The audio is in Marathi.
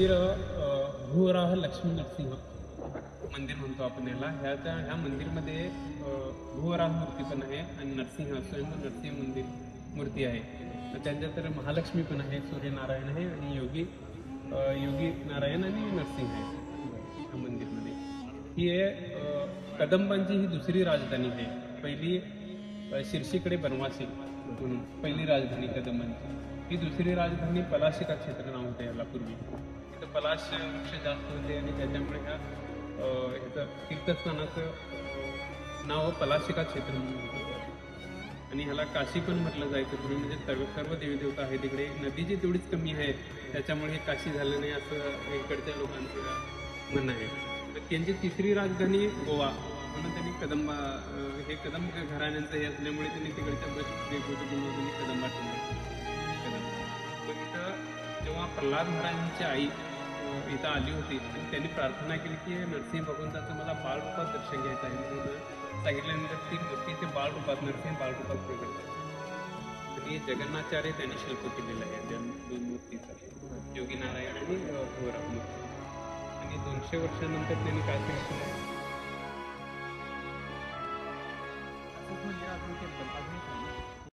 मंदिर भूवराह लक्ष्मी नरसिंह मंदिर म्हणतो आपण याला. ह्या मंदिरमध्ये भूवराह मूर्ती पण आहे आणि नरसिंह स्वयं नरसिंह मंदिर मूर्ती आहे. त्याच्यानंतर महालक्ष्मी पण आहे, सूर्यनारायण आहे आणि योगी नारायण आणि नरसिंह आहे ह्या मंदिरमध्ये. ही कदंबांची ही दुसरी राजधानी आहे. पहिली शिर्षीकडे बनवासी म्हणून पहिली राजधानी कदंबांची. ही दुसरी राजधानी पलाशिका क्षेत्र नाव होतं याला पूर्वी. तिथं पलाश वृक्ष जास्त होते आणि त्याच्यामुळे ह्याचं तीर्थस्थानाचं नाव पलाशिका क्षेत्र म्हणून होतं. आणि ह्याला काशी पण म्हटलं जायचं पूर्वी, म्हणजे सर्व देवी देवता आहे तिकडे. नदीची तेवढीच कमी आहे त्याच्यामुळे हे काशी झालं नाही असं इकडच्या लोकांचं म्हणणं आहे. तर त्यांची तिसरी राजधानी गोवा म्हणून त्यांनी हे कदंब घराण्यांचं हे असल्यामुळे त्यांनी तिकडच्या बस कदंबा मग इथं जेव्हा प्रल्हाद महाराजांची आई इथं आली होती आणि त्यांनी प्रार्थना केली की नरसिंह भगवंताचं मला बाळरूपात दर्शन घ्यायचं आहे. म्हणून सांगितल्यानंतर ती मूर्तीचे बाळरूपात नरसिंह बाळरूपात प्रगट झाले. आणि जगन्नाचार्य त्यांनी शिल्प केलेलं आहे त्या दोन मूर्तीचं, योगी नारायण आणि भूवराह मूर्ती. आणि 200 वर्षानंतर त्यांनी काय केलं मंदिर अजून टेम्पल अजून